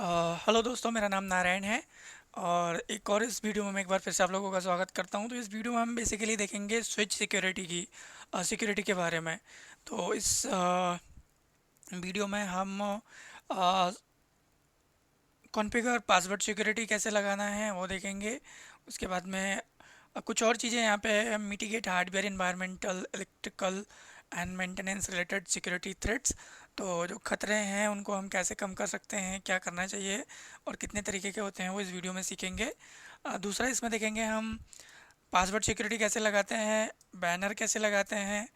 Hello दोस्तों, मेरा नाम नारायण है और एक और इस वीडियो में मैं एक बार फिर से आप लोगों का स्वागत करता हूं। तो इस वीडियो में हम बेसिकली देखेंगे स्विच सिक्योरिटी की सिक्योरिटी के बारे में। तो इस वीडियो में हम कॉन्फ़िगर पासवर्ड सिक्योरिटी कैसे लगाना है वो देखेंगे। उसके बाद में कुछ और चीज़ें यहाँ पे mitigate hardware environmental electrical and maintenance related security threats. तो जो खतरे हैं उनको हम कैसे कम कर सकते हैं, क्या करना चाहिए और कितने तरीके के होते हैं वो इस वीडियो में सीखेंगे। दूसरा इसमें देखेंगे हम पासवर्ड सिक्योरिटी कैसे लगाते हैं, बैनर कैसे लगाते हैं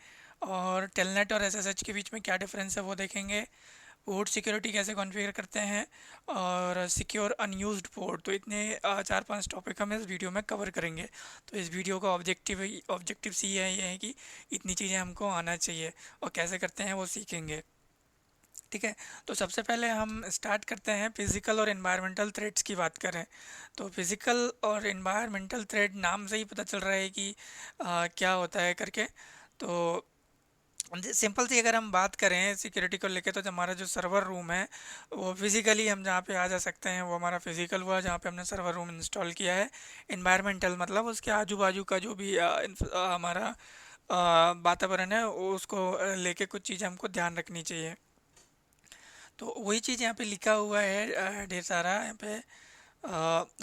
और टेलनेट और एसएसएच के बीच में क्या डिफरेंस है वो देखेंगे। पोर्ट सिक्योरिटी कैसे कॉन्फ़िगर करते हैं और सिक्योर अनयूज्ड पोर्ट। तो इतने चार पांच टॉपिक हम इस वीडियो में कवर करेंगे। तो इस वीडियो का ऑब्जेक्टिव सी है ये है कि इतनी चीज़ें हमको आना चाहिए और कैसे करते हैं वो सीखेंगे। ठीक है, तो सबसे पहले हम स्टार्ट करते हैं फिज़िकल और एनवायरमेंटल थ्रेट्स की बात करें। तो फिज़िकल और एनवायरमेंटल थ्रेट नाम से ही पता चल रहा है कि क्या होता है करके। तो सिंपल सी अगर हम बात करें सिक्योरिटी को लेके, तो हमारा जो सर्वर रूम है वो फिज़िकली हम जहाँ पे आ जा सकते हैं वो हमारा फिज़िकल हुआ जहाँ पे हमने सर्वर रूम इंस्टॉल किया है। इन्वायरमेंटल मतलब उसके आजू बाजू का जो भी हमारा वातावरण है उसको लेके कुछ चीज़ें हमको ध्यान रखनी चाहिए। तो वही चीज़ यहाँ पे लिखा हुआ है ढेर सारा यहाँ पे।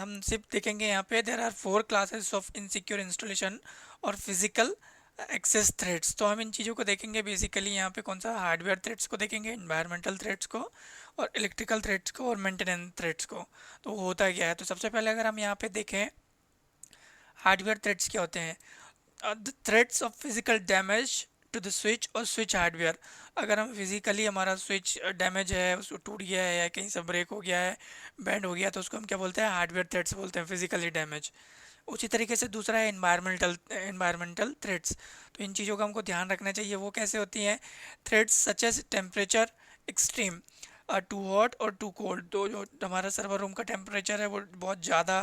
हम सिर्फ देखेंगे यहाँ पे there are four classes of insecure installation और फिजिकल एक्सेस थ्रेट्स। तो हम इन चीज़ों को देखेंगे बेसिकली यहाँ पे कौन सा हार्डवेयर थ्रेट्स को देखेंगे, इन्वायरमेंटल थ्रेट्स को और इलेक्ट्रिकल थ्रेट्स को और मेंटेनेंस थ्रेट्स को। तो होता क्या है, तो सबसे पहले अगर हम यहाँ पे देखें हार्डवेयर थ्रेट्स क्या होते हैं। The threats of physical damage to the switch और स्विच हार्डवेयर। अगर हम फिजिकली हमारा स्विच डैमेज है, उसको टूट गया है या कहीं से ब्रेक हो गया है, बैंड हो गया, तो उसको हम क्या बोलते हैं, हार्डवेयर थ्रेट्स बोलते हैं, फिजिकली डैमेज। उसी तरीके से दूसरा है इन्वायरमेंटल थ्रेट्स। तो इन चीज़ों का हमको ध्यान रखना चाहिए। वो कैसे होती हैं, threats such as temperature extreme, too hot और टू कोल्ड। तो जो हमारा सर्वर रूम का टेम्परेचर है वो बहुत ज़्यादा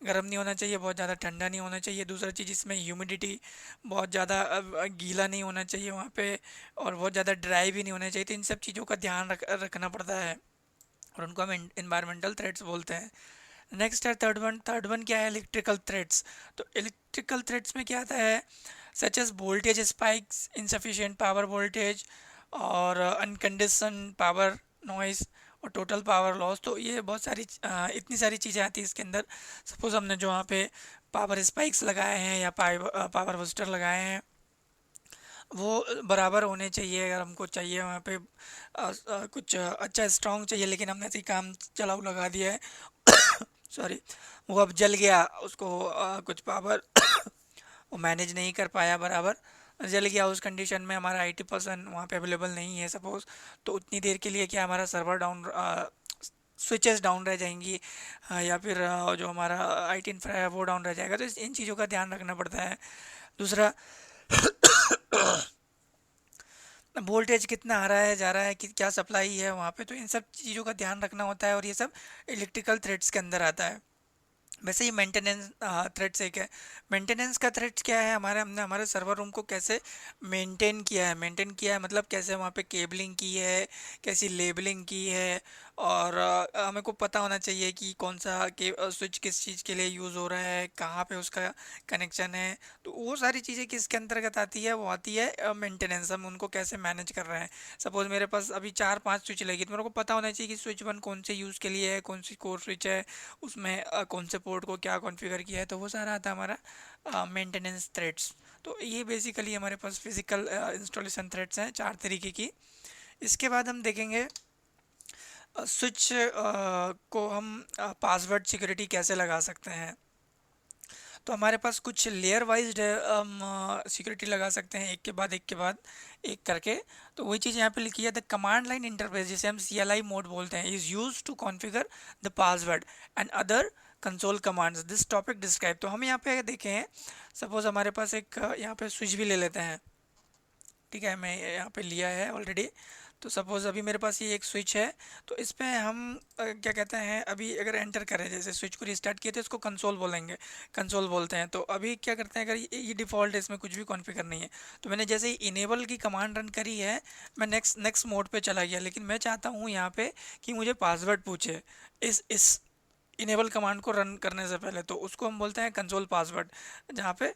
गर्म नहीं होना चाहिए, बहुत ज़्यादा ठंडा नहीं होना चाहिए। दूसरा चीज़ इसमें ह्यूमिडिटी बहुत ज़्यादा गीला नहीं होना चाहिए वहाँ पे, और बहुत ज़्यादा ड्राई भी नहीं होना चाहिए। तो इन सब चीज़ों का ध्यान रखना पड़ता है और उनको हम इन्वायरमेंटल थ्रेट्स बोलते हैं। नेक्स्ट है थर्ड वन क्या है, इलेक्ट्रिकल थ्रेट्स। तो इलेक्ट्रिकल थ्रेट्स में क्या आता है, such as voltage spikes, insufficient power voltage और अनकंडीशन पावर नॉइस और टोटल पावर लॉस। तो ये बहुत सारी इतनी सारी चीज़ें आती है इसके अंदर। सपोज हमने जो वहाँ पे पावर स्पाइक्स लगाए हैं या पावर बूस्टर लगाए हैं वो बराबर होने चाहिए। अगर हमको चाहिए वहाँ पे कुछ अच्छा स्ट्रॉन्ग चाहिए, लेकिन हमने ऐसे ही काम चलाऊ लगा दिया है सॉरी, वो अब जल गया, उसको कुछ पावर वो मैनेज नहीं कर पाया बराबर, जल गया। उस कंडीशन में हमारा 80% वहाँ पे अवेलेबल नहीं है सपोज़, तो उतनी देर के लिए क्या हमारा सर्वर डाउन, स्विचेस डाउन रह जाएंगी, या फिर जो हमारा आईटी इंफ्रा है वो डाउन रह जाएगा। तो इन चीज़ों का ध्यान रखना पड़ता है। दूसरा, वोल्टेज कितना आ रहा है जा रहा है कि क्या सप्लाई है वहाँ पे, तो इन सब चीज़ों का ध्यान रखना होता है और ये सब इलेक्ट्रिकल थ्रेड्स के अंदर आता है। वैसे ही मेंटेनेंस थ्रेड्स एक है। मेंटेनेंस का थ्रेड्स क्या है, हमने हमारे सर्वर रूम को कैसे मेंटेन किया है मतलब कैसे वहाँ पे केबलिंग की है, कैसी लेबलिंग की है, और हमें को पता होना चाहिए कि कौन सा के स्विच किस चीज़ के लिए यूज़ हो रहा है, कहाँ पे उसका कनेक्शन है। तो वो सारी चीज़ें किसके अंतर्गत आती है, वो आती है मेंटेनेंस। हम उनको कैसे मैनेज कर रहे हैं। सपोज़ मेरे पास अभी 4-5 स्विच लगी, तो मेरे को पता होना चाहिए कि स्विच वन कौन से यूज़ के लिए है, कौन सी कोर स्विच है, उसमें कौन से पोर्ट को क्या कॉन्फ़िगर किया है। तो वो सारा आता है हमारा मेंटेनेंस थ्रेड्स। तो ये बेसिकली हमारे पास फिजिकल इंस्टॉलेशन थ्रेड्स हैं 4 तरीके की। इसके बाद हम देखेंगे स्विच को हम पासवर्ड सिक्योरिटी कैसे लगा सकते हैं। तो हमारे पास कुछ लेयर वाइज हम सिक्योरिटी लगा सकते हैं, एक के बाद एक के बाद एक करके। तो वही चीज़ यहाँ पे लिखी है, द कमांड लाइन इंटरफेस जिसे हम CLI मोड बोलते हैं is use to configure the password and other console commands this topic describe. तो हम यहाँ पे देखें, सपोज हमारे पास एक यहाँ पे स्विच भी ले लेते हैं। ठीक है, मैं यहाँ पे लिया है ऑलरेडी। तो सपोज़ अभी मेरे पास ये एक स्विच है, तो इस पे हम क्या कहते हैं, अभी अगर एंटर करें, जैसे स्विच को रिस्टार्ट किए तो इसको कंसोल बोलेंगे, कंसोल बोलते हैं। तो अभी क्या करते हैं, अगर ये डिफ़ॉल्ट है, इसमें कुछ भी कॉन्फ़िगर नहीं है, तो मैंने जैसे ही इनेबल की कमांड रन करी है, मैं नेक्स्ट नेक्स्ट मोड पे चला गया। लेकिन मैं चाहता हूँ यहाँ पे कि मुझे पासवर्ड पूछे इस इनेबल कमांड को रन करने से पहले, तो उसको हम बोलते हैं कंसोल पासवर्ड। जहाँ पे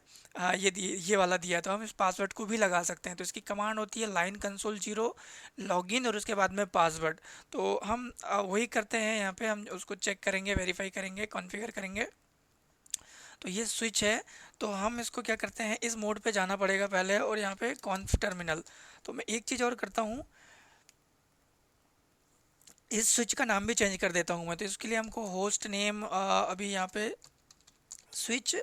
ये वाला दिया, तो हम इस पासवर्ड को भी लगा सकते हैं। तो इसकी कमांड होती है लाइन कंसोल 0 लॉगिन और उसके बाद में पासवर्ड। तो हम वही करते हैं, यहाँ पे हम उसको चेक करेंगे, वेरीफाई करेंगे, कॉन्फ़िगर करेंगे। तो ये स्विच है, तो हम इसको क्या करते हैं, इस मोड पे जाना पड़ेगा पहले, और यहाँ पे कॉन्फ टर्मिनल। तो मैं एक चीज़ और करता हूँ, इस स्विच का नाम भी चेंज कर देता हूँ मैं। तो इसके लिए हमको होस्ट नेम अभी यहाँ पे स्विच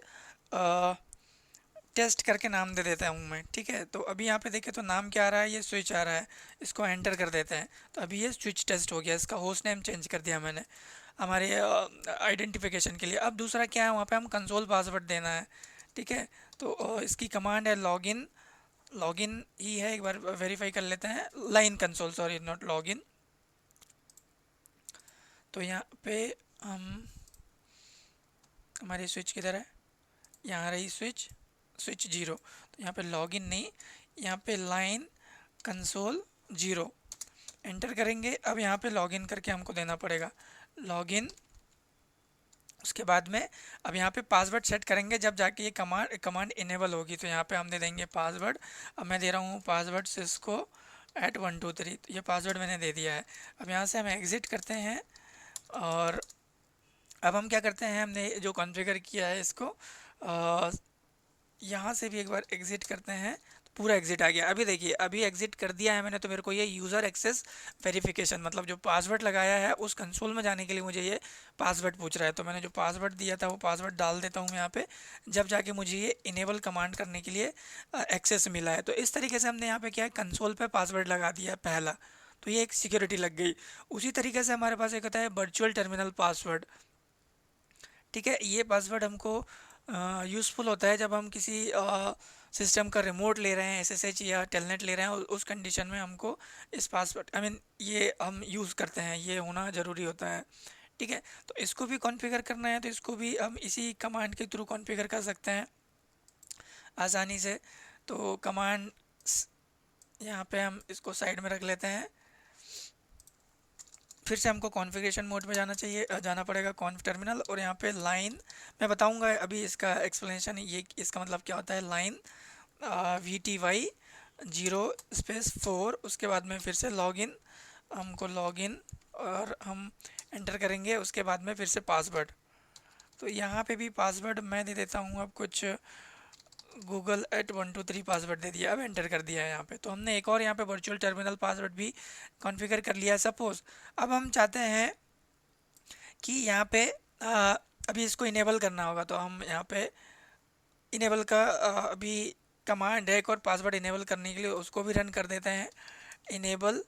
टेस्ट करके नाम दे देता हूँ मैं, ठीक है। तो अभी यहाँ पे देखें तो नाम क्या आ रहा है, ये स्विच आ रहा है। इसको एंटर कर देते हैं, तो अभी ये स्विच टेस्ट हो गया। इसका होस्ट नेम चेंज कर दिया मैंने हमारे आइडेंटिफिकेशन के लिए। अब दूसरा क्या है, वहाँ पे हम कंसोल पासवर्ड देना है, ठीक है। तो इसकी कमांड है लॉगिन, लॉगिन ही है, एक बार वेरीफाई कर लेते हैं, line console, sorry not login. तो यहाँ पे हम, हमारी स्विच किधर है, यहाँ रही स्विच, स्विच 0। तो यहाँ पे लॉगिन नहीं, यहाँ पे लाइन कंसोल 0 एंटर करेंगे। अब यहाँ पे लॉगिन करके हमको देना पड़ेगा लॉगिन। उसके बाद में अब यहाँ पे पासवर्ड सेट करेंगे, जब जाके ये कमांड इनेबल होगी। तो यहाँ पे हम दे देंगे पासवर्ड। अब मैं दे रहा हूँ पासवर्ड सिस्को @123। तो ये पासवर्ड मैंने दे दिया है। अब यहाँ से हम एग्ज़िट करते हैं, और अब हम क्या करते हैं, हमने जो कॉन्फ़िगर किया है इसको यहाँ से भी एक बार एग्ज़िट करते हैं, तो पूरा एग्ज़िट आ गया। अभी देखिए, अभी एग्ज़िट कर दिया है मैंने, तो मेरे को ये यूज़र एक्सेस वेरिफिकेशन, मतलब जो पासवर्ड लगाया है उस कंसोल में जाने के लिए मुझे ये पासवर्ड पूछ रहा है। तो मैंने जो पासवर्ड दिया था वो पासवर्ड डाल देता हूँ यहाँ पे, जब जाके मुझे ये इनेबल कमांड करने के लिए एक्सेस मिला है। तो इस तरीके से हमने यहाँ पे क्या है, कंसोल पे पासवर्ड लगा दिया है पहला, तो ये एक सिक्योरिटी लग गई। उसी तरीके से हमारे पास एक होता है वर्चुअल टर्मिनल पासवर्ड, ठीक है। ये पासवर्ड हमको यूज़फुल होता है जब हम किसी सिस्टम का रिमोट ले रहे हैं, एसएसएच या टेलनेट ले रहे हैं, उस कंडीशन में हमको इस पासवर्ड, आई मीन ये हम यूज़ करते हैं, ये होना ज़रूरी होता है, ठीक है। तो इसको भी कॉन्फ़िगर करना है, तो इसको भी हम इसी कमांड के थ्रू कॉन्फ़िगर कर सकते हैं आसानी से। तो कमांड यहाँ पे हम इसको साइड में रख लेते हैं। फिर से हमको कॉन्फ़िगरेशन मोड में जाना चाहिए, जाना पड़ेगा कॉन्फ टर्मिनल, और यहाँ पे लाइन, मैं बताऊंगा अभी इसका एक्सप्लेनेशन, ये इसका मतलब क्या होता है। लाइन VTY 0 स्पेस 4, उसके बाद में फिर से लॉगिन, हमको लॉगिन और हम एंटर करेंगे, उसके बाद में फिर से पासवर्ड। तो यहाँ पे भी पासवर्ड मैं दे देता हूँ अब कुछ गूगल @123 पासवर्ड दे दिया। अब एंटर कर दिया है यहाँ पे। तो हमने एक और यहाँ पे वर्चुअल टर्मिनल पासवर्ड भी कॉन्फ़िगर कर लिया है। सपोज़ अब हम चाहते हैं कि यहाँ पे अभी इसको इनेबल करना होगा, तो हम यहाँ पे इनेबल का अभी कमांड है एक और पासवर्ड इनेबल करने के लिए, उसको भी रन कर देते हैं, इनेबल।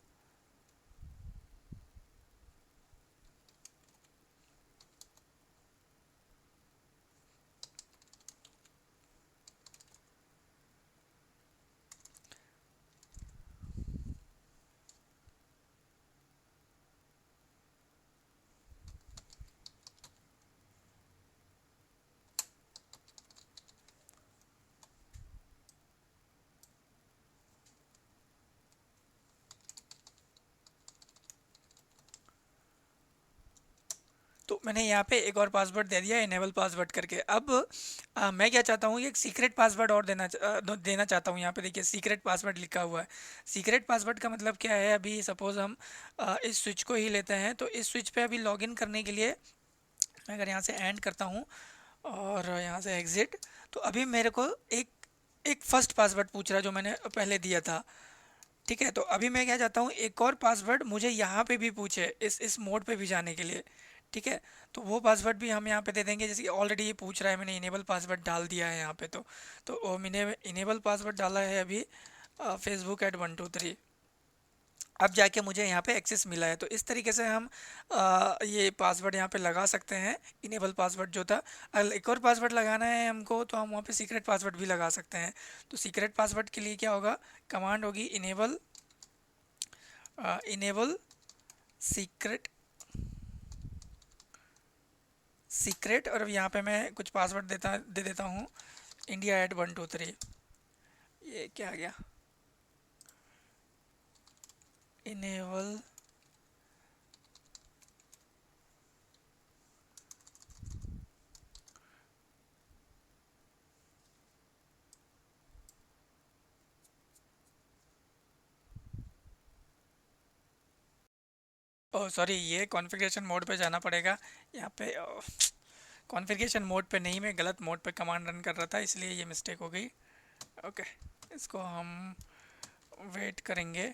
तो मैंने यहाँ पे एक और पासवर्ड दे दिया, इनेबल पासवर्ड करके। अब मैं क्या चाहता हूँ, एक सीक्रेट पासवर्ड और देना चाहता हूँ। यहाँ पे देखिए सीक्रेट पासवर्ड लिखा हुआ है। सीक्रेट पासवर्ड का मतलब क्या है, अभी सपोज़ हम इस स्विच को ही लेते हैं, तो इस स्विच पे अभी लॉगिन करने के लिए मैं अगर यहाँ से एंड करता हूँ और यहाँ से एग्ज़िट, तो अभी मेरे को एक एक फर्स्ट पासवर्ड पूछ रहा है जो मैंने पहले दिया था, ठीक है। तो अभी मैं क्या चाहता हूँ, एक और पासवर्ड मुझे यहाँ पे भी पूछे, इस मोड पे भी जाने के लिए, ठीक है। तो वो पासवर्ड भी हम यहाँ पे दे देंगे। जैसे कि ऑलरेडी ये पूछ रहा है, मैंने इनेबल पासवर्ड डाल दिया है यहाँ पे। तो मैंने इनेबल पासवर्ड डाला है अभी फेसबुक @123। अब जाके मुझे यहाँ पे एक्सेस मिला है। तो इस तरीके से हम ये पासवर्ड यहाँ पे लगा सकते हैं, इनेबल पासवर्ड जो था। अगर एक और पासवर्ड लगाना है हमको, तो हम वहाँ पे सीक्रेट पासवर्ड भी लगा सकते हैं। तो सीक्रेट पासवर्ड के लिए क्या होगा, कमांड होगी इनेबल इनेबल सीक्रेट सीक्रेट, और यहाँ पे मैं कुछ पासवर्ड दे देता हूँ, India@123। ये क्या आ गया, इनेबल ओह सॉरी, ये कॉन्फ़िगरेशन मोड पे जाना पड़ेगा। यहाँ पे कॉन्फ़िगरेशन मोड पे नहीं, मैं गलत मोड पे कमांड रन कर रहा था, इसलिए ये मिस्टेक हो गई। ओके, इसको हम वेट करेंगे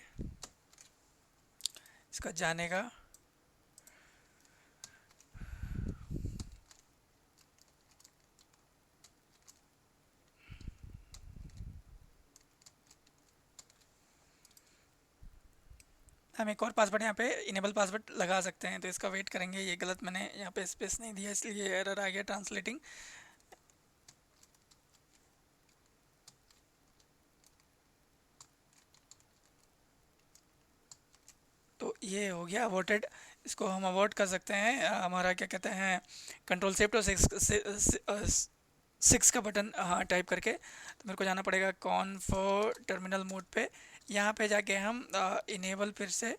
इसका जाने का। हम एक और पासवर्ड यहाँ पे इनेबल पासवर्ड लगा सकते हैं, तो इसका वेट करेंगे। ये गलत, मैंने यहाँ पे स्पेस नहीं दिया, इसलिए एरर आ गया ट्रांसलेटिंग। तो ये हो गया अवॉर्टेड। इसको हम अवॉर्ड कर सकते हैं। हमारा क्या कहते हैं, कंट्रोल शिफ्ट और सिक्स का बटन टाइप करके, तो मेरे को जाना पड़ेगा कॉन्फ टर्मिनल मोड पे। यहाँ पे जाके हम इनेबल, फिर से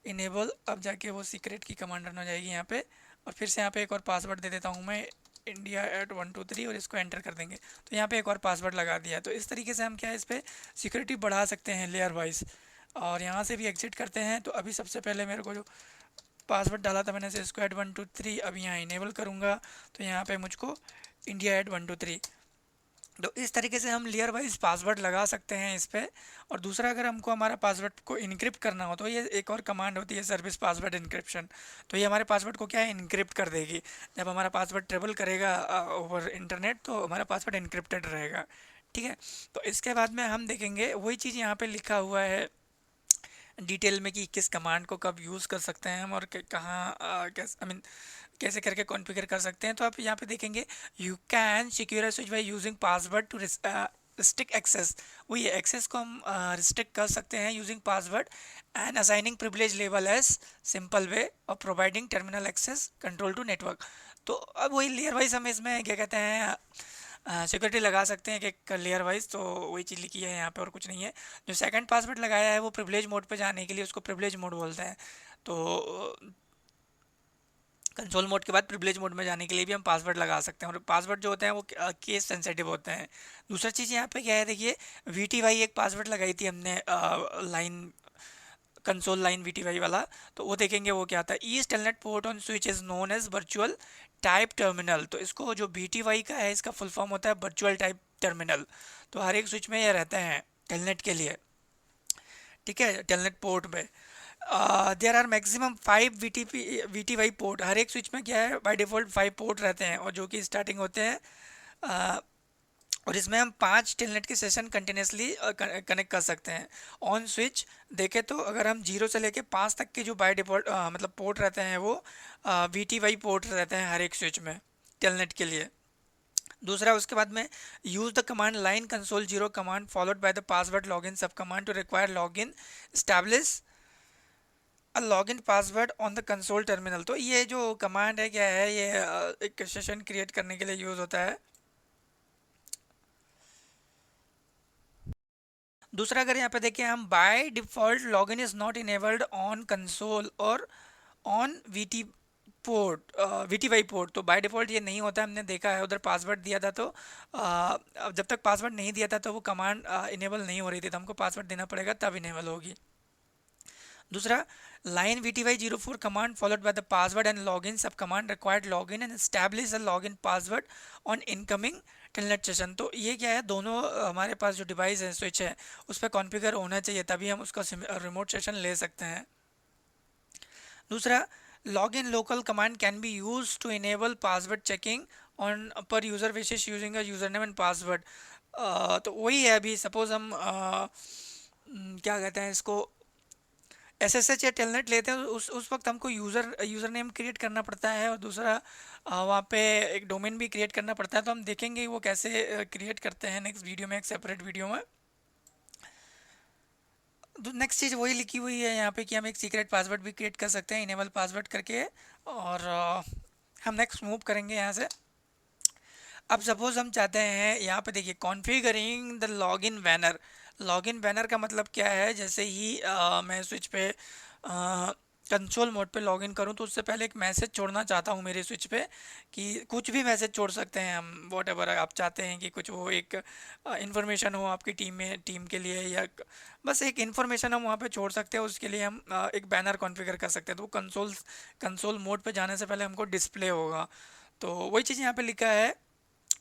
इनेबल, अब जाके वो सीक्रेट की कमांड रन हो जाएगी यहाँ पे। और फिर से यहाँ पे एक और पासवर्ड दे देता हूँ मैं, India@123, और इसको एंटर कर देंगे। तो यहाँ पे एक और पासवर्ड लगा दिया। तो इस तरीके से हम क्या है, इस पर सिक्योरिटी बढ़ा सकते हैं लेयर वाइज। और यहाँ से भी एग्जिट करते हैं। तो अभी सबसे पहले मेरे को जो पासवर्ड डाला था मैंने, से Squad123, अब यहाँ इनेबल करूँगा, तो यहाँ पे मुझको India@123। तो इस तरीके से हम लेयर वाइज पासवर्ड लगा सकते हैं इस पे। और दूसरा, अगर हमको हमारा पासवर्ड को इनक्रिप्ट करना हो, तो ये एक और कमांड होती है, सर्विस पासवर्ड इनक्रिप्शन। तो ये हमारे पासवर्ड को क्या है, इनक्रिप्ट कर देगी। जब हमारा पासवर्ड ट्रेवल करेगा ओवर इंटरनेट, तो हमारा पासवर्ड इनक्रिप्टेड रहेगा। ठीक है, तो इसके बाद में हम देखेंगे वही चीज़ यहाँ पे लिखा हुआ है डिटेल में, कि किस कमांड को कब यूज़ कर सकते हैं हम, और कहाँ कैसे, आई मीन कैसे करके कॉन्फ़िगर कर सकते हैं। तो आप यहाँ पे देखेंगे, you can secure switch by using password to restrict access. वही एक्सेस को हम रिस्ट्रिक्ट कर सकते हैं using password, and assigning privilege level as simple way of providing terminal access control to network. तो अब वही लेयर वाइज हम इसमें क्या कहते हैं, सिक्योरिटी लगा सकते हैं कि लेयर वाइज। तो वही चीज़ लिखी है यहाँ पे, और कुछ नहीं है। जो सेकंड पासवर्ड लगाया है वो प्रिविलेज मोड पे जाने के लिए, उसको प्रिविलेज मोड बोलते हैं। तो कंसोल मोड के बाद प्रिविलेज मोड में जाने के लिए भी हम पासवर्ड लगा सकते हैं, और पासवर्ड जो होते हैं वो केस सेंसिटिव होते हैं। दूसरा चीज़ यहाँ पे क्या है, देखिए VTY एक पासवर्ड लगाई थी हमने, लाइन कंसोल लाइन VTY वाला। तो वो देखेंगे वो क्या आता है, east Telnet port on switch is known as virtual type terminal. तो इसको जो VTY का है, इसका फुल फॉर्म होता है वर्चुअल टाइप टर्मिनल। तो हर एक स्विच में ये रहते हैं टेलनेट के लिए। ठीक है, टेलनेट पोर्ट में there are maximum 5 VTY port. हर एक स्विच में क्या है, बाय डिफ़ॉल्ट 5 पोर्ट रहते हैं, और जो कि स्टार्टिंग होते हैं और इसमें हम 5 टेलनेट के सेशन कंटिन्यूसली कनेक्ट कर सकते हैं ऑन स्विच। देखें तो अगर हम 0 से लेके 5 तक के जो बाय डिफ़ॉल्ट मतलब पोर्ट रहते हैं, वो VTY पोर्ट रहते हैं हर एक स्विच में टेलनेट के लिए। दूसरा, उसके बाद में use the command line console 0 command followed by the password login sub command to require login establish a login password on the console terminal. तो ये जो कमांड है, क्या है ये, एक सेशन क्रिएट करने के लिए यूज़ होता है। दूसरा, अगर यहाँ पे देखिए हम, by default login is not enabled on console और ऑन VTY पोर्ट। तो बाय डिफ़ॉल्ट ये नहीं होता, हमने देखा है उधर पासवर्ड दिया था। तो अब जब तक पासवर्ड नहीं दिया था, तो वो कमांड इनेबल नहीं हो रही थी, तो हमको पासवर्ड देना पड़ेगा तब इनेबल होगी। दूसरा, line VTY04 command followed by the password and login sub command required login and establish a login password on incoming telnet session. तो ये क्या है, दोनों हमारे पास जो डिवाइस है, स्विच है, उस पर कॉन्फ़िगर होना चाहिए, तभी हम उसका रिमोट सेशन ले सकते हैं। दूसरा, login local command can be use to enable password checking on per user विशेष using a user name and password. तो वही है, अभी सपोज हम क्या कहते हैं इसको, SSH या टेलनेट लेते हैं, उस वक्त हमको यूज़र नेम क्रिएट करना पड़ता है, और दूसरा वहाँ पे एक डोमेन भी क्रिएट करना पड़ता है। तो हम देखेंगे वो कैसे क्रिएट करते हैं नेक्स्ट वीडियो में, एक सेपरेट वीडियो में। नेक्स्ट चीज़ वही लिखी हुई है यहाँ पे कि हम एक सीक्रेट पासवर्ड भी क्रिएट कर सकते हैं इनेबल पासवर्ड करके। और हम नेक्स्ट मूव करेंगे यहाँ से। अब सपोज हम चाहते हैं यहाँ पे देखिए configuring the login banner. Login banner का मतलब क्या है, जैसे ही मैं स्विच पे कंसोल मोड पे लॉगिन करूँ तो उससे पहले एक मैसेज छोड़ना चाहता हूँ मेरे स्विच पे, कि कुछ भी मैसेज छोड़ सकते हैं हम, वॉट एवर आप चाहते हैं कि कुछ वो एक इंफॉर्मेशन हो आपकी टीम के लिए, या बस एक इन्फॉर्मेशन हम वहाँ पे छोड़ सकते हैं। उसके लिए हम एक बैनर कॉन्फ़िगर कर सकते हैं, तो वो कंसोल मोड पे जाने से पहले हमको डिस्प्ले होगा। तो वही चीज़ यहाँ पे लिखा है,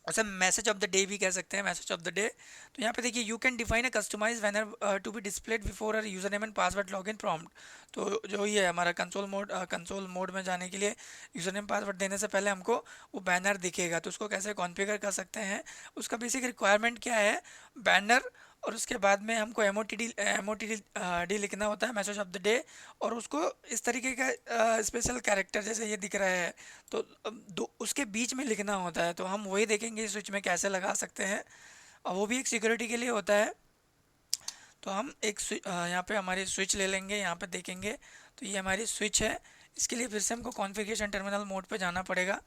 उसे मैसेज ऑफ द डे भी कह सकते हैं, मैसेज ऑफ द डे। तो यहाँ पे देखिए you can define a customize banner to be displayed before a user name and password login prompt. तो जो ये है हमारा कंसोल मोड में जाने के लिए यूजर नेम पासवर्ड देने से पहले हमको वो बैनर दिखेगा। तो उसको कैसे कॉन्फ़िगर कर सकते हैं, उसका बेसिक रिक्वायरमेंट क्या है, बैनर, और उसके बाद में हमको एम ओ टी डी लिखना होता है, मैसेज ऑफ द डे, और उसको इस तरीके का स्पेशल कैरेक्टर जैसे ये दिख रहा है, तो दो उसके बीच में लिखना होता है। तो हम वही देखेंगे स्विच में कैसे लगा सकते हैं, और वो भी एक सिक्योरिटी के लिए होता है। तो हम एक यहाँ पे हमारी स्विच ले लेंगे, यहाँ पे देखेंगे तो ये हमारी स्विच है। इसके लिए फिर से हमको कॉन्फ़िगरेशन टर्मिनल मोड पे जाना पड़ेगा।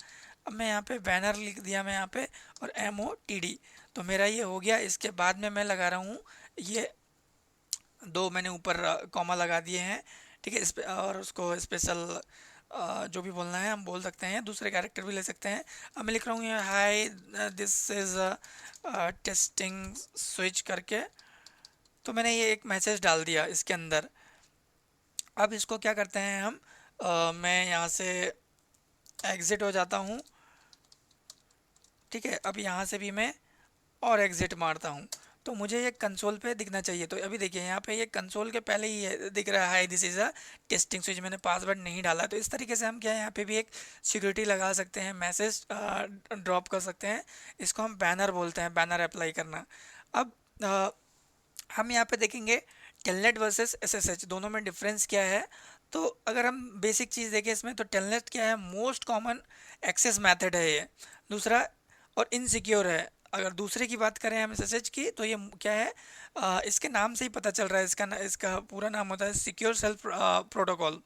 अब मैं यहाँ पे बैनर लिख दिया मैं यहाँ पे, और MOTD, तो मेरा ये हो गया। इसके बाद में मैं लगा रहा हूँ ये दो मैंने ऊपर कॉमा लगा दिए हैं, ठीक है। इस पे और उसको स्पेशल जो भी बोलना है हम बोल सकते हैं, दूसरे कैरेक्टर भी ले सकते हैं। अब मैं लिख रहा हूँ ये hi this is testing switch करके, तो मैंने ये एक मैसेज डाल दिया इसके अंदर। अब इसको क्या करते हैं हम, मैं यहाँ से एग्ज़िट हो जाता हूँ, ठीक है। अब यहाँ से भी मैं और एग्ज़िट मारता हूँ, तो मुझे ये कंसोल पे दिखना चाहिए। तो अभी देखिए यहाँ पे ये कंसोल के पहले ही दिख रहा है this is a testing switch, मैंने पासवर्ड नहीं डाला। तो इस तरीके से हम क्या है यहाँ पे भी एक सिक्योरिटी लगा सकते हैं, मैसेज ड्रॉप कर सकते हैं। इसको हम बैनर बोलते हैं, बैनर अप्लाई करना। अब हम यहाँ पे देखेंगे टेलनेट वर्सेस SSH दोनों में डिफरेंस क्या है। तो अगर हम बेसिक चीज़ देखें इसमें, तो टेलनेट क्या है, मोस्ट कॉमन एक्सेस मेथड है ये, दूसरा, और इनसिक्योर है। अगर दूसरे की बात करें हम SSH की, तो ये क्या है, इसके नाम से ही पता चल रहा है, इसका पूरा नाम होता है सिक्योर सेल्फ प्रोटोकॉल।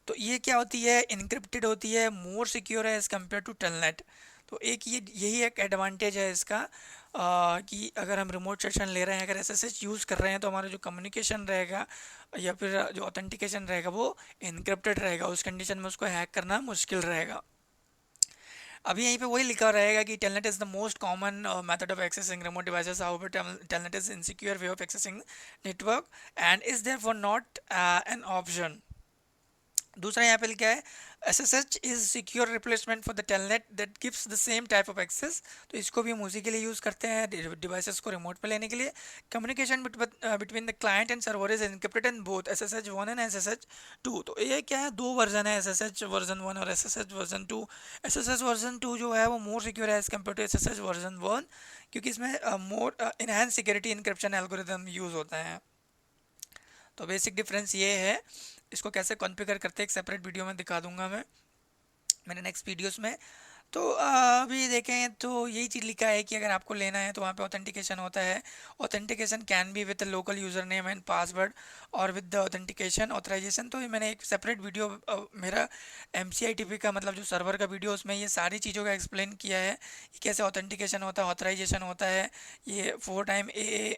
तो ये क्या होती है, इनक्रिप्टेड होती है, मोर सिक्योर है एज़ कम्पेयर टू टेलनेट। तो एक यही एक एडवांटेज है इसका, कि अगर हम रिमोट सेशन ले रहे हैं, अगर SSH यूज़ कर रहे हैं, तो हमारा जो कम्युनिकेशन रहेगा या फिर जो ऑथेंटिकेशन रहेगा वो इनक्रिप्टेड रहेगा। उस कंडीशन में उसको हैक करना मुश्किल रहेगा। अभी यहीं पे वही लिखा रहेगा कि Telnet is the most common method of accessing remote devices, however Telnet is insecure way of accessing network and is therefore not an option. दूसरा यहाँ पे लिखा है SSH is secure replacement for the Telnet that gives the same type of access. तो इसको भी हम उसी के लिए यूज़ करते हैं, डिवाइसेस को रिमोट पे लेने के लिए। Communication between the client and server is encrypted in both SSH 1 and SSH 2। तो ये क्या है, दो वर्जन है, SSH वर्जन 1 और SSH वर्जन 2। SSH वर्जन 2 जो है वो मोर सिक्योर है as compare to SSH version 1, क्योंकि इसमें more enhance security encryption algorithm use होता है। तो बेसिक डिफरेंस ये है। इसको कैसे कॉन्फ़िगर करते हैं एक सेपरेट वीडियो में दिखा दूंगा मैं मेरे नेक्स्ट वीडियोस में। तो अभी देखें तो यही चीज़ लिखा है कि अगर आपको लेना है तो वहाँ पे ऑथेंटिकेशन होता है। Authentication can be with local user name and password और विद द ऑथेंटिकेशन ऑथराइजेशन। तो ये मैंने एक सेपरेट वीडियो मेरा MCITP का मतलब जो सर्वर का वीडियो, उसमें ये सारी चीज़ों का एक्सप्लेन किया है कि कैसे ऑथेंटिकेशन होता है, ऑथराइजेशन होता है। ये 4 टाइम AA,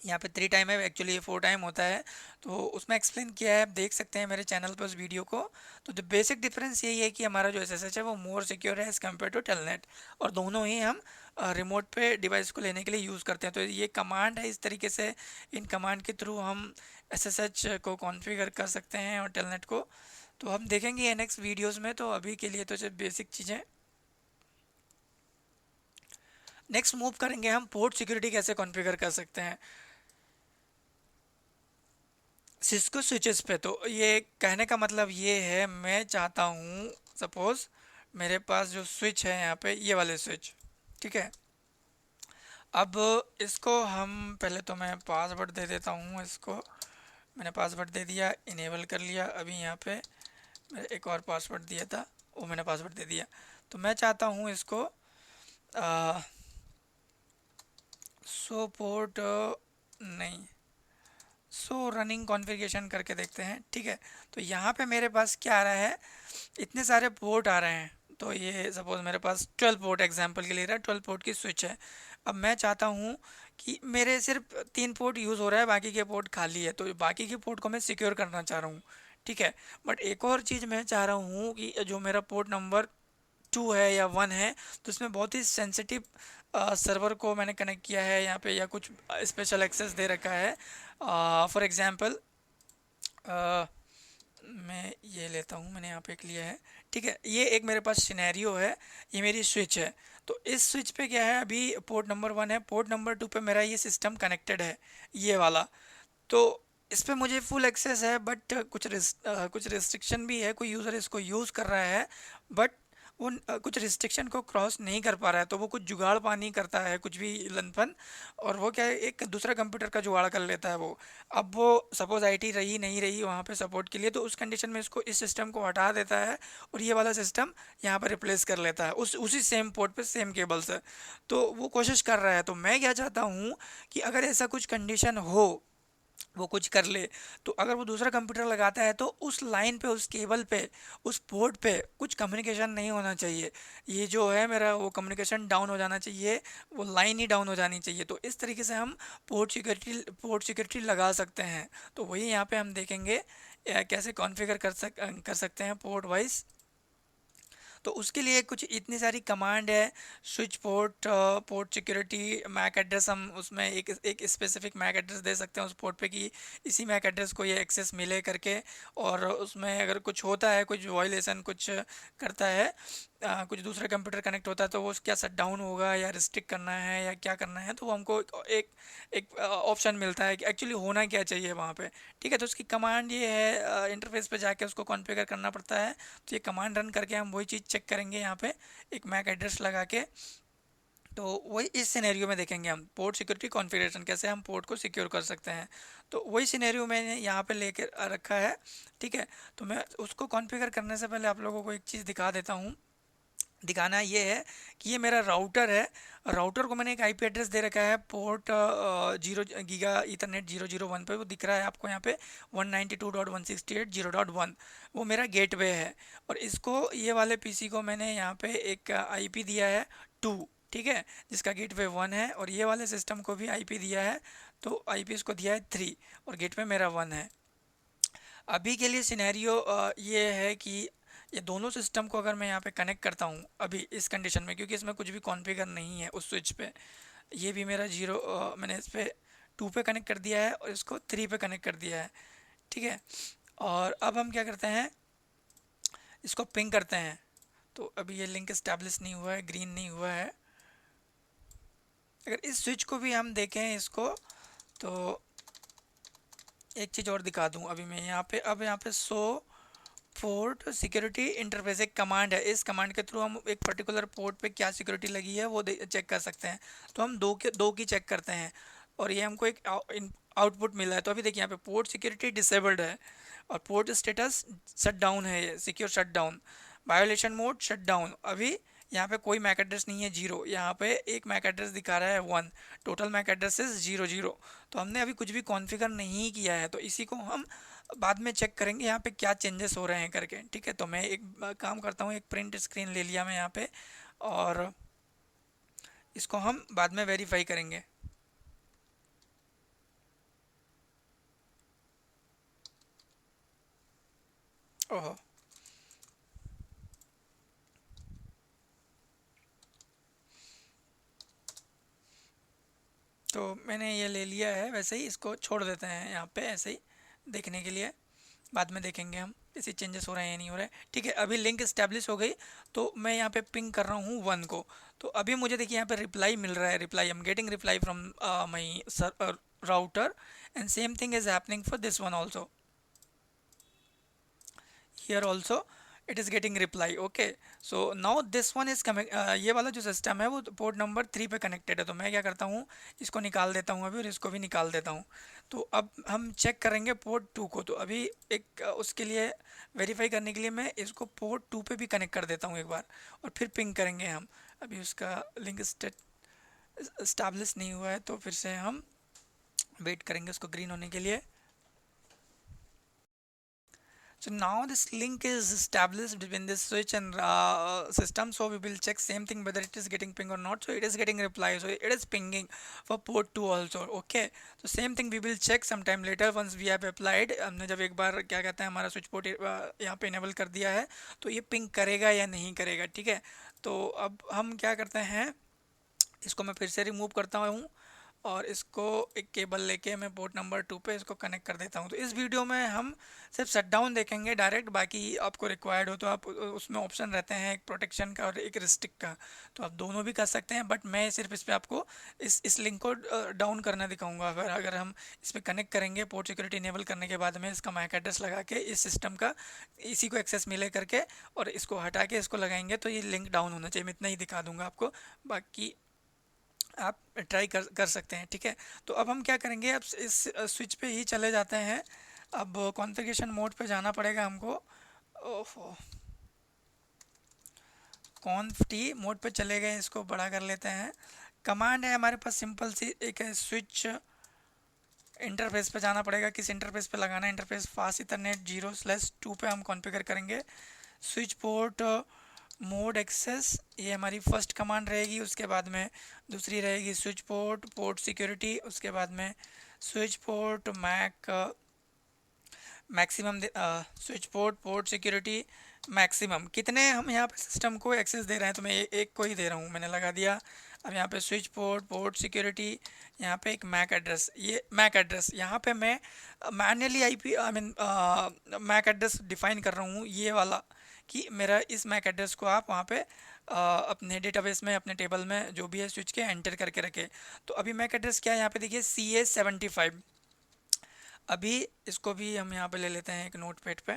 यहाँ पे 3 टाइम है, एक्चुअली ये 4 टाइम होता है। तो उसमें एक्सप्लेन किया है, आप देख सकते हैं मेरे चैनल पर उस वीडियो को। तो द बेसिक डिफरेंस यही है कि हमारा जो SSH है वो मोर सिक्योर है एज़ कम्पेयर टू टेलनेट, और दोनों ही हम रिमोट पे डिवाइस को लेने के लिए यूज़ करते हैं। तो ये कमांड है, इस तरीके से इन कमांड के थ्रू हम SSH को कॉन्फ़िगर कर सकते हैं और टेलनेट को। तो हम देखेंगे नेक्स्ट वीडियोज़ में। तो अभी के लिए तो सिर्फ बेसिक चीज़ें। नेक्स्ट मूव करेंगे हम पोर्ट सिक्योरिटी कैसे कॉन्फ़िगर कर सकते हैं सिस्को स्विचेस पे। तो ये कहने का मतलब ये है, मैं चाहता हूँ सपोज़ मेरे पास जो स्विच है यहाँ पे, ये वाले स्विच, ठीक है। अब इसको हम पहले तो मैं पासवर्ड दे देता हूँ इसको। मैंने पासवर्ड दे दिया, इनेबल कर लिया। अभी यहाँ पे मैंने एक और पासवर्ड दिया था, वो मैंने पासवर्ड दे दिया। तो मैं चाहता हूँ इसको सो पोर्ट नहीं, सो रनिंग कॉन्फ़िगरेशन करके देखते हैं, ठीक है। तो यहाँ पे मेरे पास क्या आ रहा है, इतने सारे पोर्ट आ रहे हैं। तो ये सपोज मेरे पास 12 पोर्ट एग्जांपल के लिए रहा है, 12 पोर्ट की स्विच है। अब मैं चाहता हूँ कि मेरे सिर्फ 3 पोर्ट यूज़ हो रहा है, बाकी के पोर्ट खाली है, तो बाकी के पोर्ट को मैं सिक्योर करना चाह रहा हूँ, ठीक है। बट एक और चीज़ मैं चाह रहा हूँ कि जो मेरा पोर्ट नंबर 2 है या 1 है, तो इसमें बहुत ही सेंसिटिव सर्वर को मैंने कनेक्ट किया है यहाँ पे, या कुछ स्पेशल एक्सेस दे रखा है। फॉर एग्जांपल मैं ये लेता हूँ, मैंने यहाँ पे एक लिया है, ठीक है। ये एक मेरे पास सिनेरियो है, ये मेरी स्विच है। तो इस स्विच पे क्या है, अभी पोर्ट नंबर 1 है, पोर्ट नंबर 2 पे मेरा ये सिस्टम कनेक्टेड है, ये वाला। तो इस पे मुझे फुल एक्सेस है, बट कुछ रिस्ट्रिक्शन भी है, कोई यूज़र इसको यूज़ कर रहा है, बट वो कुछ रिस्ट्रिक्शन को क्रॉस नहीं कर पा रहा है, तो वो कुछ जुगाड़ पानी करता है, कुछ भी लनपन। और वो क्या है, एक दूसरा कंप्यूटर का जुगाड़ कर लेता है वो। अब वो सपोज आईटी रही नहीं रही वहाँ पे सपोर्ट के लिए, तो उस कंडीशन में इसको इस सिस्टम को हटा देता है, और ये वाला सिस्टम यहाँ पर रिप्लेस कर लेता है उसी सेम पोर्ट पे सेम केबल से। तो वो कोशिश कर रहा है। तो मैं क्या चाहता हूँ कि अगर ऐसा कुछ कंडीशन हो, वो कुछ कर ले, तो अगर वो दूसरा कंप्यूटर लगाता है तो उस लाइन पे, उस केबल पे, उस पोर्ट पे कुछ कम्युनिकेशन नहीं होना चाहिए। ये जो है मेरा, वो कम्युनिकेशन डाउन हो जाना चाहिए, वो लाइन ही डाउन हो जानी चाहिए। तो इस तरीके से हम पोर्ट सिक्योरिटी लगा सकते हैं। तो वही यहाँ पे हम देखेंगे कैसे कॉन्फ़िगर कर सकते हैं पोर्ट वाइज। तो उसके लिए कुछ इतनी सारी कमांड है, switch port, port security, MAC address, हम उसमें एक स्पेसिफिक मैक एड्रेस दे सकते हैं उस पोर्ट पे कि इसी मैक एड्रेस को ये एक्सेस मिले करके। और उसमें अगर कुछ होता है, कुछ वायलेशन कुछ करता है, कुछ दूसरा कंप्यूटर कनेक्ट होता है, तो वो क्या शट डाउन होगा या रिस्ट्रिक्ट करना है या क्या करना है, तो वो हमको एक एक ऑप्शन मिलता है कि एक्चुअली होना क्या चाहिए वहाँ पे, ठीक है। तो उसकी कमांड ये है, इंटरफेस पे जाके उसको कॉन्फ़िगर करना पड़ता है। तो ये कमांड रन करके हम वही चीज़ चेक करेंगे यहाँ पे, एक मैक एड्रेस लगा के। तो वही इस सिनेरियो में देखेंगे हम पोर्ट सिक्योरिटी कॉन्फ़िगरेशन, कैसे हम पोर्ट को सिक्योर कर सकते हैं। तो वही सिनेरियो मैंने यहाँ पे लेके रखा है, ठीक है। तो मैं उसको कॉन्फ़िगर करने से पहले आप लोगों को एक चीज़ दिखा देता हूँ। दिखाना ये है कि ये मेरा राउटर है। राउटर को मैंने एक आईपी एड्रेस दे रखा है, पोर्ट 0 ईथरनेट 001 पे, वो दिख रहा है आपको यहाँ पे 192.168.0.1, वो मेरा गेटवे है। और इसको, ये वाले पीसी को मैंने यहाँ पे एक आईपी दिया है 2, ठीक है, जिसका गेटवे 1 है। और ये वाले सिस्टम को भी आईपी दिया है, तो आईपी इसको दिया है 3, और गेटवे मेरा 1 है। अभी के लिए सिनेरियो ये है कि ये दोनों सिस्टम को अगर मैं यहाँ पे कनेक्ट करता हूँ अभी इस कंडीशन में, क्योंकि इसमें कुछ भी कॉन्फ़िगर नहीं है उस स्विच पे, ये भी मेरा मैंने इस पे 2 पे कनेक्ट कर दिया है और इसको 3 पे कनेक्ट कर दिया है, ठीक है। और अब हम क्या करते हैं, इसको पिंग करते हैं। तो अभी ये लिंक इस्टेब्लिश नहीं हुआ है, ग्रीन नहीं हुआ है। अगर इस स्विच को भी हम देखें इसको, तो एक चीज़ और दिखा दूँ अभी मैं यहाँ पे, अब यहाँ पे पोर्ट सिक्योरिटी इंटरफेस एक कमांड है। इस कमांड के थ्रू हम एक पर्टिकुलर पोर्ट पे क्या सिक्योरिटी लगी है वो चेक कर सकते हैं। तो हम दो की चेक करते हैं, और ये हमको एक आउटपुट मिला है। तो अभी देखिए यहाँ पे पोर्ट सिक्योरिटी डिसेबल्ड है, और पोर्ट स्टेटस शट डाउन है, ये secure shut down, violation mode shut down. अभी यहाँ पे कोई मैक एड्रेस नहीं है 0, यहाँ पे एक मैक एड्रेस दिखा रहा है 1, टोटल मैक एड्रेसेस 0 0। तो हमने अभी कुछ भी कॉन्फ़िगर नहीं किया है, तो इसी को हम बाद में चेक करेंगे यहाँ पे क्या चेंजेस हो रहे हैं करके, ठीक है। तो मैं एक काम करता हूँ, एक प्रिंट स्क्रीन ले लिया मैं यहाँ पे, और इसको हम बाद में वेरीफाई करेंगे। ओहो, तो मैंने ये ले लिया है, वैसे ही इसको छोड़ देते हैं यहाँ पे ऐसे ही देखने के लिए, बाद में देखेंगे हम इसी चेंजेस हो रहे हैं या नहीं हो रहे हैं, ठीक है। अभी लिंक इस्टेब्लिश हो गई, तो मैं यहाँ पे पिंग कर रहा हूँ 1 को। तो अभी मुझे देखिए यहाँ पे रिप्लाई मिल रहा है, reply, I am getting reply from my router, and same thing is happening for this one also, here also it is getting reply, okay। so now this one is coming, ये वाला जो system है वो port number 3 पे connected है। तो मैं क्या करता हूँ, इसको निकाल देता हूँ अभी, और इसको भी निकाल देता हूँ। तो अब हम चेक करेंगे पोर्ट 2 को। तो अभी एक उसके लिए वेरीफाई करने के लिए मैं इसको पोर्ट 2 पे भी कनेक्ट कर देता हूँ एक बार, और फिर पिंग करेंगे हम। अभी उसका लिंक स्टैब्लिश नहीं हुआ है, तो फिर से हम वेट करेंगे उसको ग्रीन होने के लिए। So now this link is established between this switch and system. So we will check same thing whether it is getting ping or not. So it is getting reply. So it is pinging for port 2 also. Okay. So same thing we will check sometime later once we have applied. हमने जब एक बार क्या कहते हैं हमारा switch port यहाँ पे enable कर दिया है तो ये पिंग करेगा या नहीं करेगा, ठीक है। तो अब हम क्या करते हैं, इसको मैं फिर से रिमूव करता हूँ और इसको एक केबल लेके मैं पोर्ट नंबर 2 पे इसको कनेक्ट कर देता हूँ। तो इस वीडियो में हम सिर्फ शट डाउन देखेंगे डायरेक्ट, बाकी आपको रिक्वायर्ड हो तो आप उसमें ऑप्शन रहते हैं एक प्रोटेक्शन का और एक रिस्ट्रिक्ट का, तो आप दोनों भी कर सकते हैं। बट मैं सिर्फ इस पर आपको इस लिंक को डाउन करना दिखाऊंगा। अगर हम इस पर कनेक्ट करेंगे पोर्ट सिक्योरिटी इनेबल करने के बाद में इसका मैक एड्रेस लगा के इस सिस्टम का इसी को एक्सेस मिले करके और इसको हटा के इसको लगाएंगे तो ये लिंक डाउन होना चाहिए। मैं इतना ही दिखा दूंगा आपको, बाकी आप ट्राई कर सकते हैं, ठीक है। तो अब हम क्या करेंगे, अब इस स्विच पे ही चले जाते हैं। अब कॉन्फ़िगरेशन मोड पे जाना पड़ेगा हमको। ओहो, कॉन्फ टी मोड पे चले गए, इसको बड़ा कर लेते हैं। कमांड है हमारे पास सिंपल सी एक है, स्विच इंटरफेस पे जाना पड़ेगा। किस इंटरफेस पे लगाना है, इंटरफेस फास्ट इथरनेट 0/2 पे हम कॉन्फ़िगर करेंगे। स्विच पोर्ट मोड एक्सेस, ये हमारी फर्स्ट कमांड रहेगी। उसके बाद में दूसरी रहेगी स्विच पोर्ट पोर्ट सिक्योरिटी, उसके बाद में switch port maximum switch port port security maximum. कितने हम यहाँ पे सिस्टम को एक्सेस दे रहे हैं, तो मैं एक को ही दे रहा हूँ, मैंने लगा दिया। अब यहाँ पे स्विच पोर्ट पोर्ट सिक्योरिटी, यहाँ पे एक मैक एड्रेस, ये मैक एड्रेस यहाँ पे मैं manually I mean MAC address define कर रहा हूँ, ये वाला, कि मेरा इस मैक एड्रेस को आप वहाँ पे अपने डेटाबेस में अपने टेबल में जो भी है स्विच के एंटर करके रखे। तो अभी मैक एड्रेस क्या है, यहाँ पे देखिए CA75। अभी इसको भी हम यहाँ पे ले लेते हैं एक नोट पैड पे,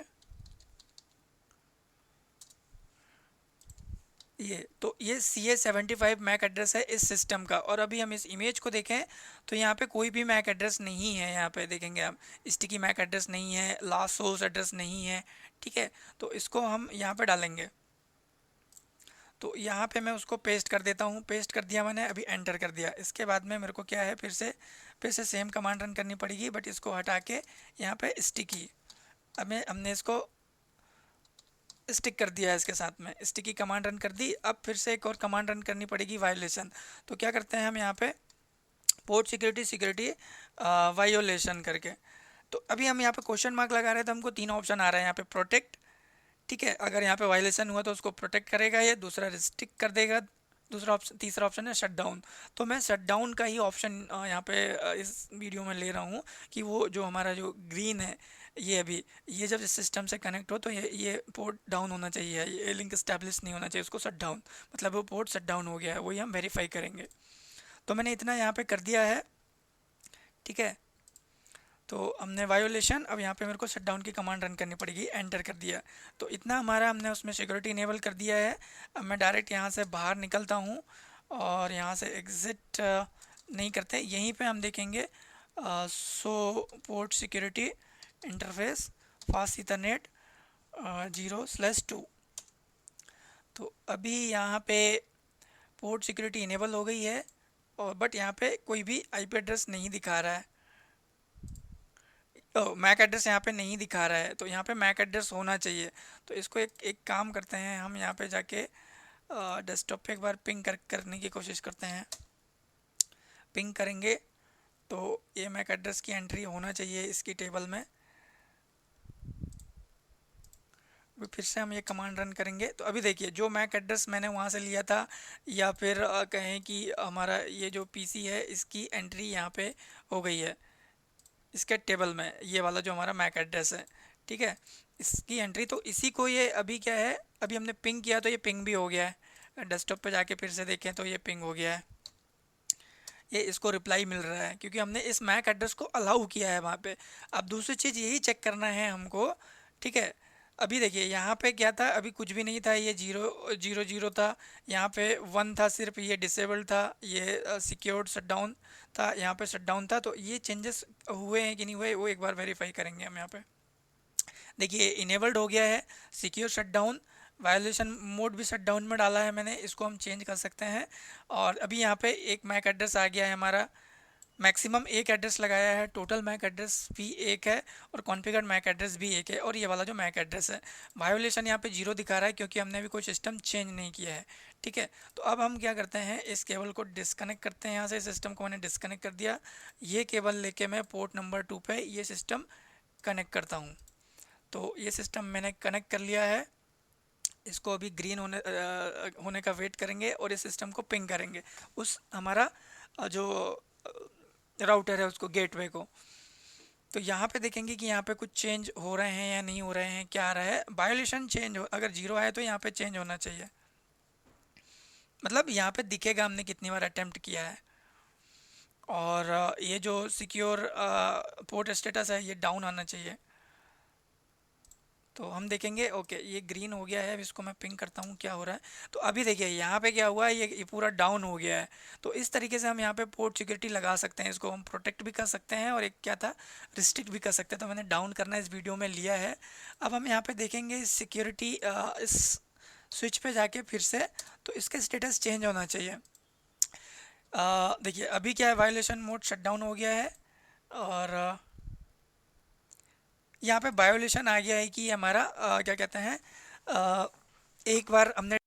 ये CA75 मैक एड्रेस है इस सिस्टम का। और अभी हम इस इमेज को देखें तो यहाँ पे कोई भी मैक एड्रेस नहीं है। यहाँ पे देखेंगे आप, स्टिकी मैक एड्रेस नहीं है, लास्ट सोर्स एड्रेस नहीं है, ठीक है। तो इसको हम यहाँ पे डालेंगे, तो यहाँ पे मैं उसको पेस्ट कर देता हूँ। पेस्ट कर दिया मैंने, अभी एंटर कर दिया। इसके बाद में मेरे को क्या है, फिर से सेम कमांड रन करनी पड़ेगी, बट इसको हटा के यहाँ पे स्टिकी, अब हमने इसको स्टिक कर दिया है इसके साथ में, स्टिकी कमांड रन कर दी। अब फिर से एक और कमांड रन करनी पड़ेगी, वायोलेशन। तो क्या करते हैं हम यहाँ पे पोर्ट सिक्योरिटी वायोलेशन करके। तो अभी हम यहाँ पे क्वेश्चन मार्क लगा रहे थे, हमको 3 ऑप्शन आ रहा है यहाँ पे, प्रोटेक्ट, ठीक है, अगर यहाँ पे वायलेशन हुआ तो उसको प्रोटेक्ट करेगा ये, दूसरा रिस्ट्रिक्ट कर देगा, दूसरा ऑप्शन, तीसरा ऑप्शन है शट डाउन। तो मैं शट डाउन का ही ऑप्शन यहाँ पे इस वीडियो में ले रहा हूँ, कि वो जो हमारा जो ग्रीन है, ये अभी ये जब इस सिस्टम से कनेक्ट हो तो ये पोर्ट डाउन होना चाहिए, ये लिंक इस्टेब्लिश नहीं होना चाहिए, उसको शट डाउन, मतलब वो पोर्ट शट डाउन हो गया है, वही हम वेरीफाई करेंगे। तो मैंने इतना यहाँ पे कर दिया है, ठीक है। तो हमने वायोलेशन, अब यहाँ पे मेरे को शट डाउन की कमांड रन करनी पड़ेगी, एंटर कर दिया। तो इतना हमारा हमने उसमें सिक्योरिटी इनेबल कर दिया है। अब मैं डायरेक्ट यहाँ से बाहर निकलता हूँ और यहाँ से एग्ज़िट नहीं करते, यहीं पे हम देखेंगे so port security interface fast ethernet 0/2। तो अभी यहाँ पे पोर्ट सिक्योरिटी इनेबल हो गई है, और बट यहाँ पे कोई भी IP एड्रेस नहीं दिखा रहा है, मैक एड्रेस यहाँ पे नहीं दिखा रहा है। तो यहाँ पे मैक एड्रेस होना चाहिए। तो इसको एक काम करते हैं, हम यहाँ पे जाके डेस्कटॉप पे एक बार पिंग करने की कोशिश करते हैं। पिंग करेंगे तो ये मैक एड्रेस की एंट्री होना चाहिए इसकी टेबल में। फिर से हम ये कमांड रन करेंगे, तो अभी देखिए जो मैक एड्रेस मैंने वहाँ से लिया था, या फिर कहें कि हमारा ये जो PC है इसकी एंट्री यहाँ पे हो गई है इसके टेबल में, ये वाला जो हमारा मैक एड्रेस है, ठीक है, इसकी एंट्री। तो इसी को ये अभी क्या है, अभी हमने पिंग किया तो ये पिंग भी हो गया है। डेस्कटॉप पे जाके फिर से देखें तो ये पिंग हो गया है, ये इसको रिप्लाई मिल रहा है क्योंकि हमने इस मैक एड्रेस को अलाउ किया है वहाँ पे। अब दूसरी चीज़ यही चेक करना है हमको, ठीक है। अभी देखिए यहाँ पे क्या था, अभी कुछ भी नहीं था, ये 0/0 था, यहाँ पे 1 था, सिर्फ ये डिसेबल्ड था, ये सिक्योर्ड शटडाउन था, यहाँ पे शटडाउन था। तो ये चेंजेस हुए हैं कि नहीं हुए वो एक बार वेरीफाई करेंगे हम। यहाँ पे देखिए इनेबल्ड हो गया है सिक्योर शटडाउन, वायोलेशन मोड भी शटडाउन में डाला है मैंने, इसको हम चेंज कर सकते हैं। और अभी यहाँ पे एक मैक एड्रेस आ गया है हमारा, मैक्सिमम एक एड्रेस लगाया है, टोटल मैक एड्रेस भी एक है और कॉन्फ़िगर्ड मैक एड्रेस भी एक है, और ये वाला जो मैक एड्रेस है, वायोलेशन यहाँ पे 0 दिखा रहा है क्योंकि हमने अभी कोई सिस्टम चेंज नहीं किया है। ठीक है, तो अब हम क्या करते हैं, इस केबल को डिस्कनेक्ट करते हैं यहाँ से। सिस्टम को मैंने डिस्कनेक्ट कर दिया। ये केबल लेके मैं पोर्ट नंबर 2 पे ये सिस्टम कनेक्ट करता हूँ। तो ये सिस्टम मैंने कनेक्ट कर लिया है। इसको अभी ग्रीन होने का वेट करेंगे और इस सिस्टम को पिंग करेंगे उस हमारा जो राउटर है उसको, गेटवे को। तो यहाँ पे देखेंगे कि यहाँ पे कुछ चेंज हो रहे हैं या नहीं हो रहे हैं, क्या आ रहा है। वायोलेशन चेंज हो, अगर 0 आए तो यहाँ पे चेंज होना चाहिए, मतलब यहाँ पे दिखेगा हमने कितनी बार अटेम्प्ट किया है। और ये जो सिक्योर पोर्ट स्टेटस है ये डाउन आना चाहिए। तो हम देखेंगे, ओके ये ग्रीन हो गया है। अब इसको मैं पिंग करता हूँ क्या हो रहा है। तो अभी देखिए यहाँ पे क्या हुआ है, ये पूरा डाउन हो गया है। तो इस तरीके से हम यहाँ पे पोर्ट सिक्योरिटी लगा सकते हैं। इसको हम प्रोटेक्ट भी कर सकते हैं और एक क्या था, रिस्ट्रिक्ट भी कर सकते हैं। तो मैंने डाउन करना इस वीडियो में लिया है। अब हम यहाँ पे देखेंगे सिक्योरिटी, इस स्विच पे जाके फिर से, तो इसका स्टेटस चेंज होना चाहिए। देखिए अभी क्या है, वायोलेशन मोड शट डाउन हो गया है और यहाँ पे वायोलेशन आ गया है कि हमारा क्या कहते हैं, एक बार हमने